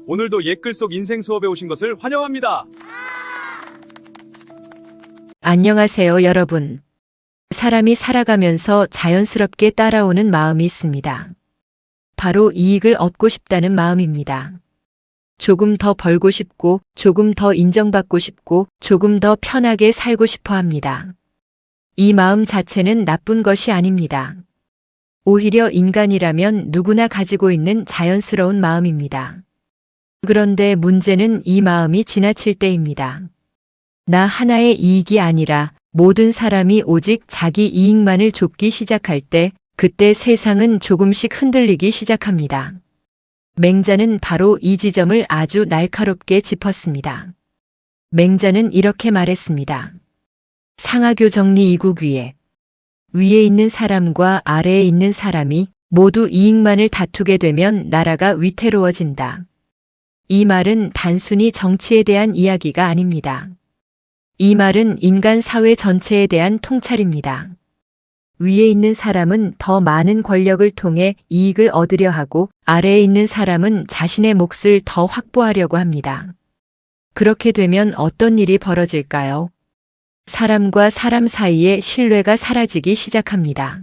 오늘도 옛글 속 인생 수업에 오신 것을 환영합니다. 안녕하세요, 여러분. 사람이 살아가면서 자연스럽게 따라오는 마음이 있습니다. 바로 이익을 얻고 싶다는 마음입니다. 조금 더 벌고 싶고, 조금 더 인정받고 싶고, 조금 더 편하게 살고 싶어 합니다. 이 마음 자체는 나쁜 것이 아닙니다. 오히려 인간이라면 누구나 가지고 있는 자연스러운 마음입니다. 그런데 문제는 이 마음이 지나칠 때입니다. 나 하나의 이익이 아니라 모든 사람이 오직 자기 이익만을 좇기 시작할 때, 그때 세상은 조금씩 흔들리기 시작합니다. 맹자는 바로 이 지점을 아주 날카롭게 짚었습니다. 맹자는 이렇게 말했습니다. 상하교 정리 2국 위에 있는 사람과 아래에 있는 사람이 모두 이익만을 다투게 되면 나라가 위태로워진다. 이 말은 단순히 정치에 대한 이야기가 아닙니다. 이 말은 인간 사회 전체에 대한 통찰입니다. 위에 있는 사람은 더 많은 권력을 통해 이익을 얻으려 하고 아래에 있는 사람은 자신의 몫을 더 확보하려고 합니다. 그렇게 되면 어떤 일이 벌어질까요? 사람과 사람 사이에 신뢰가 사라지기 시작합니다.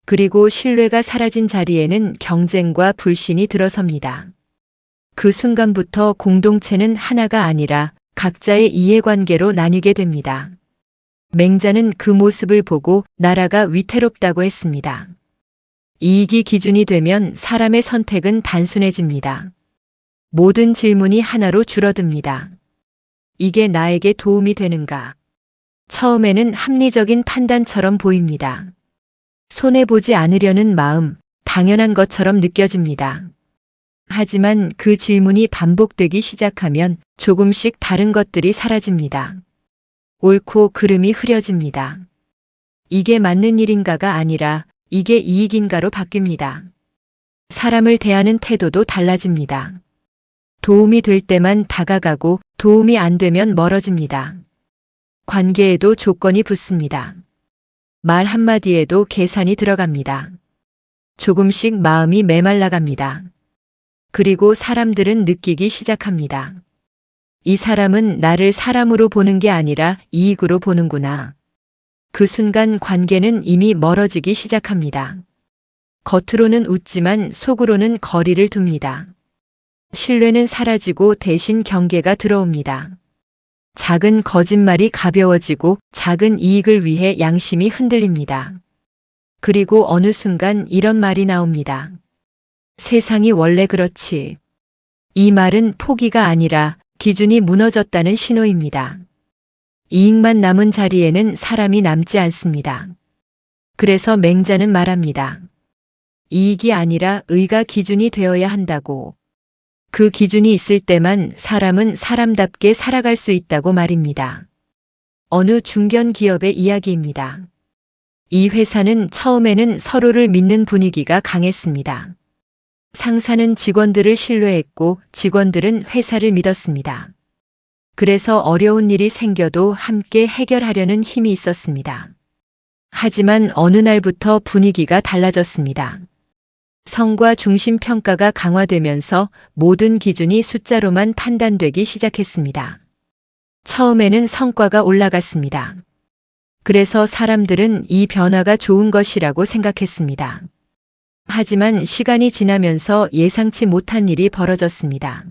그리고 신뢰가 사라진 자리에는 경쟁과 불신이 들어섭니다. 그 순간부터 공동체는 하나가 아니라 각자의 이해관계로 나뉘게 됩니다. 맹자는 그 모습을 보고 나라가 위태롭다고 했습니다. 이익이 기준이 되면 사람의 선택은 단순해집니다. 모든 질문이 하나로 줄어듭니다. 이게 나에게 도움이 되는가? 처음에는 합리적인 판단처럼 보입니다. 손해보지 않으려는 마음, 당연한 것처럼 느껴집니다. 하지만 그 질문이 반복되기 시작하면 조금씩 다른 것들이 사라집니다. 옳고 그름이 흐려집니다. 이게 맞는 일인가가 아니라 이게 이익인가로 바뀝니다. 사람을 대하는 태도도 달라집니다. 도움이 될 때만 다가가고 도움이 안 되면 멀어집니다. 관계에도 조건이 붙습니다. 말 한마디에도 계산이 들어갑니다. 조금씩 마음이 메말라갑니다. 그리고 사람들은 느끼기 시작합니다. 이 사람은 나를 사람으로 보는 게 아니라 이익으로 보는구나. 그 순간 관계는 이미 멀어지기 시작합니다. 겉으로는 웃지만 속으로는 거리를 둡니다. 신뢰는 사라지고 대신 경계가 들어옵니다. 작은 거짓말이 가벼워지고 작은 이익을 위해 양심이 흔들립니다. 그리고 어느 순간 이런 말이 나옵니다. 세상이 원래 그렇지. 이 말은 포기가 아니라 기준이 무너졌다는 신호입니다. 이익만 남은 자리에는 사람이 남지 않습니다. 그래서 맹자는 말합니다. 이익이 아니라 의가 기준이 되어야 한다고. 그 기준이 있을 때만 사람은 사람답게 살아갈 수 있다고 말입니다. 어느 중견 기업의 이야기입니다. 이 회사는 처음에는 서로를 믿는 분위기가 강했습니다. 상사는 직원들을 신뢰했고 직원들은 회사를 믿었습니다. 그래서 어려운 일이 생겨도 함께 해결하려는 힘이 있었습니다. 하지만 어느 날부터 분위기가 달라졌습니다. 성과 중심 평가가 강화되면서 모든 기준이 숫자로만 판단되기 시작했습니다. 처음에는 성과가 올라갔습니다. 그래서 사람들은 이 변화가 좋은 것이라고 생각했습니다. 하지만 시간이 지나면서 예상치 못한 일이 벌어졌습니다.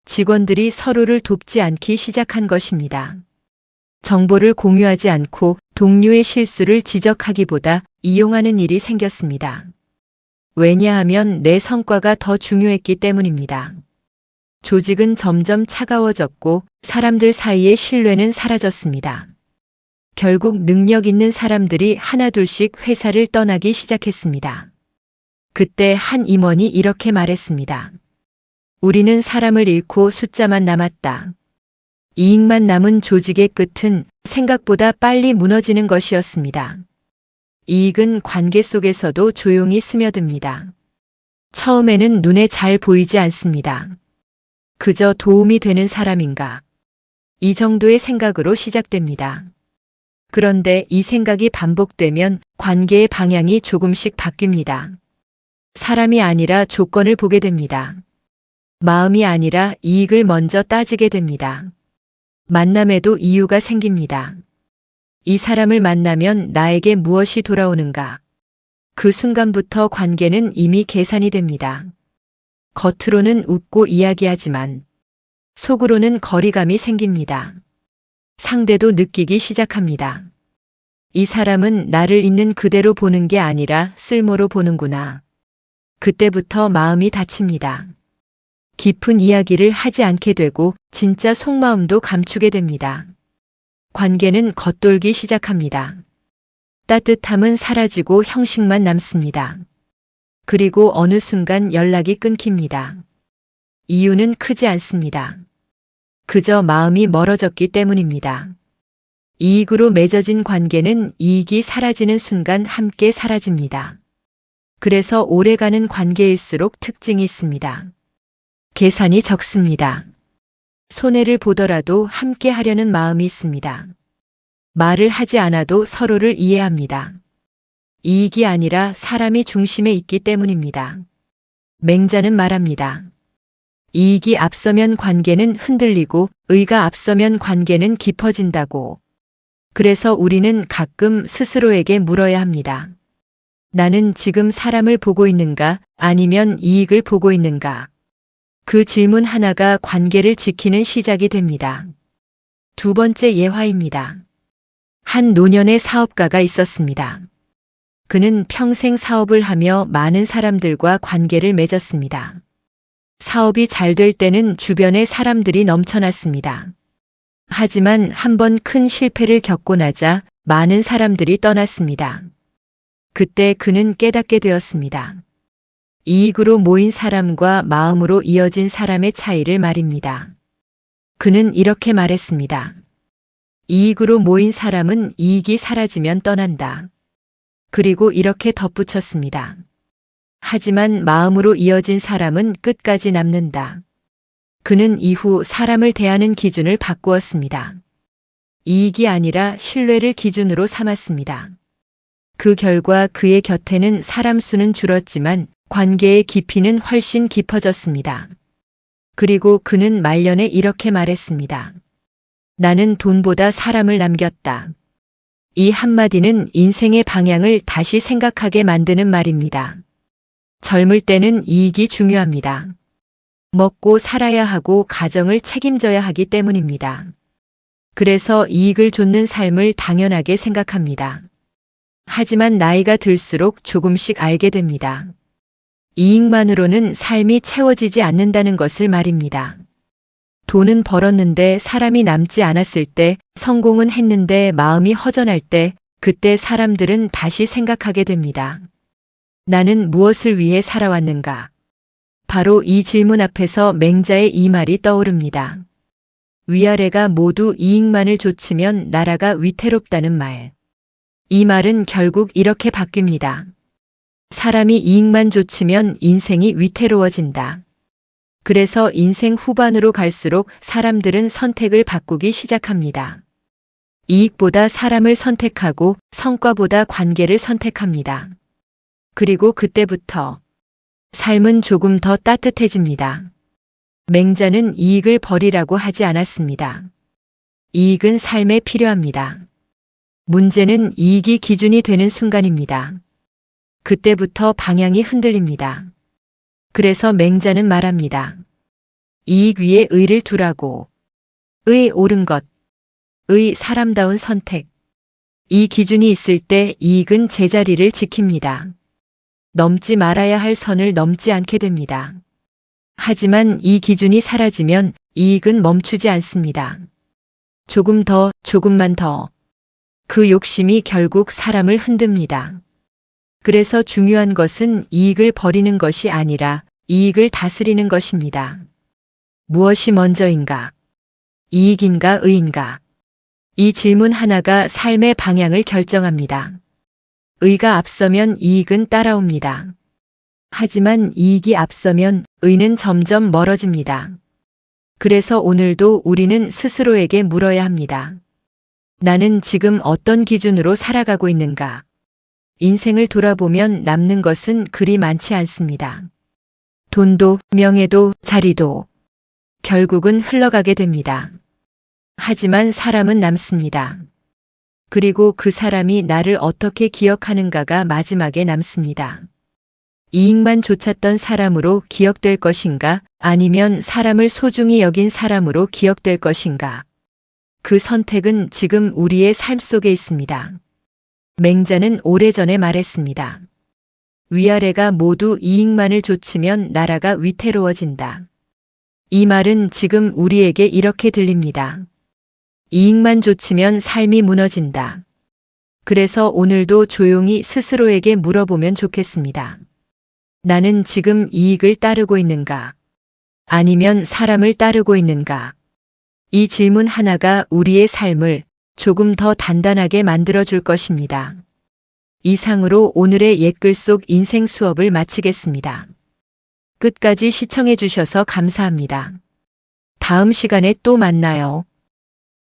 직원들이 서로를 돕지 않기 시작한 것입니다. 정보를 공유하지 않고 동료의 실수를 지적하기보다 이용하는 일이 생겼습니다. 왜냐하면 내 성과가 더 중요했기 때문입니다. 조직은 점점 차가워졌고 사람들 사이의 신뢰는 사라졌습니다. 결국 능력 있는 사람들이 하나둘씩 회사를 떠나기 시작했습니다. 그때 한 임원이 이렇게 말했습니다. 우리는 사람을 잃고 숫자만 남았다. 이익만 남은 조직의 끝은 생각보다 빨리 무너지는 것이었습니다. 이익은 관계 속에서도 조용히 스며듭니다. 처음에는 눈에 잘 보이지 않습니다. 그저 도움이 되는 사람인가? 이 정도의 생각으로 시작됩니다. 그런데 이 생각이 반복되면 관계의 방향이 조금씩 바뀝니다. 사람이 아니라 조건을 보게 됩니다. 마음이 아니라 이익을 먼저 따지게 됩니다. 만남에도 이유가 생깁니다. 이 사람을 만나면 나에게 무엇이 돌아오는가? 그 순간부터 관계는 이미 계산이 됩니다. 겉으로는 웃고 이야기하지만 속으로는 거리감이 생깁니다. 상대도 느끼기 시작합니다. 이 사람은 나를 있는 그대로 보는 게 아니라 쓸모로 보는구나. 그때부터 마음이 다칩니다. 깊은 이야기를 하지 않게 되고 진짜 속마음도 감추게 됩니다. 관계는 겉돌기 시작합니다. 따뜻함은 사라지고 형식만 남습니다. 그리고 어느 순간 연락이 끊깁니다. 이유는 크지 않습니다. 그저 마음이 멀어졌기 때문입니다. 이익으로 맺어진 관계는 이익이 사라지는 순간 함께 사라집니다. 그래서 오래가는 관계일수록 특징이 있습니다. 계산이 적습니다. 손해를 보더라도 함께 하려는 마음이 있습니다. 말을 하지 않아도 서로를 이해합니다. 이익이 아니라 사람이 중심에 있기 때문입니다. 맹자는 말합니다. 이익이 앞서면 관계는 흔들리고 의가 앞서면 관계는 깊어진다고. 그래서 우리는 가끔 스스로에게 물어야 합니다. 나는 지금 사람을 보고 있는가 아니면 이익을 보고 있는가? 그 질문 하나가 관계를 지키는 시작이 됩니다. 두 번째 예화입니다. 한 노년의 사업가가 있었습니다. 그는 평생 사업을 하며 많은 사람들과 관계를 맺었습니다. 사업이 잘 될 때는 주변에 사람들이 넘쳐났습니다. 하지만 한 번 큰 실패를 겪고 나자 많은 사람들이 떠났습니다. 그때 그는 깨닫게 되었습니다. 이익으로 모인 사람과 마음으로 이어진 사람의 차이를 말입니다. 그는 이렇게 말했습니다. 이익으로 모인 사람은 이익이 사라지면 떠난다. 그리고 이렇게 덧붙였습니다. 하지만 마음으로 이어진 사람은 끝까지 남는다. 그는 이후 사람을 대하는 기준을 바꾸었습니다. 이익이 아니라 신뢰를 기준으로 삼았습니다. 그 결과 그의 곁에는 사람 수는 줄었지만 관계의 깊이는 훨씬 깊어졌습니다. 그리고 그는 말년에 이렇게 말했습니다. 나는 돈보다 사람을 남겼다. 이 한마디는 인생의 방향을 다시 생각하게 만드는 말입니다. 젊을 때는 이익이 중요합니다. 먹고 살아야 하고 가정을 책임져야 하기 때문입니다. 그래서 이익을 좇는 삶을 당연하게 생각합니다. 하지만 나이가 들수록 조금씩 알게 됩니다. 이익만으로는 삶이 채워지지 않는다는 것을 말입니다. 돈은 벌었는데 사람이 남지 않았을 때, 성공은 했는데 마음이 허전할 때, 그때 사람들은 다시 생각하게 됩니다. 나는 무엇을 위해 살아왔는가? 바로 이 질문 앞에서 맹자의 이 말이 떠오릅니다. 위아래가 모두 이익만을 좇으면 나라가 위태롭다는 말. 이 말은 결국 이렇게 바뀝니다. 사람이 이익만 좇으면 인생이 위태로워진다. 그래서 인생 후반으로 갈수록 사람들은 선택을 바꾸기 시작합니다. 이익보다 사람을 선택하고 성과보다 관계를 선택합니다. 그리고 그때부터 삶은 조금 더 따뜻해집니다. 맹자는 이익을 버리라고 하지 않았습니다. 이익은 삶에 필요합니다. 문제는 이익이 기준이 되는 순간입니다. 그때부터 방향이 흔들립니다. 그래서 맹자는 말합니다. 이익 위에 의를 두라고. 의 옳은 것. 의 사람다운 선택. 이 기준이 있을 때 이익은 제자리를 지킵니다. 넘지 말아야 할 선을 넘지 않게 됩니다. 하지만 이 기준이 사라지면 이익은 멈추지 않습니다. 조금 더, 조금만 더. 그 욕심이 결국 사람을 흔듭니다. 그래서 중요한 것은 이익을 버리는 것이 아니라 이익을 다스리는 것입니다. 무엇이 먼저인가? 이익인가 의인가? 이 질문 하나가 삶의 방향을 결정합니다. 의가 앞서면 이익은 따라옵니다. 하지만 이익이 앞서면 의는 점점 멀어집니다. 그래서 오늘도 우리는 스스로에게 물어야 합니다. 나는 지금 어떤 기준으로 살아가고 있는가? 인생을 돌아보면 남는 것은 그리 많지 않습니다. 돈도, 명예도, 자리도 결국은 흘러가게 됩니다. 하지만 사람은 남습니다. 그리고 그 사람이 나를 어떻게 기억하는가가 마지막에 남습니다. 이익만 쫓았던 사람으로 기억될 것인가, 아니면 사람을 소중히 여긴 사람으로 기억될 것인가. 그 선택은 지금 우리의 삶 속에 있습니다. 맹자는 오래전에 말했습니다. 위아래가 모두 이익만을 좇으면 나라가 위태로워진다. 이 말은 지금 우리에게 이렇게 들립니다. 이익만 좇으면 삶이 무너진다. 그래서 오늘도 조용히 스스로에게 물어보면 좋겠습니다. 나는 지금 이익을 따르고 있는가? 아니면 사람을 따르고 있는가? 이 질문 하나가 우리의 삶을 조금 더 단단하게 만들어줄 것입니다. 이상으로 오늘의 옛글 속 인생 수업을 마치겠습니다. 끝까지 시청해 주셔서 감사합니다. 다음 시간에 또 만나요.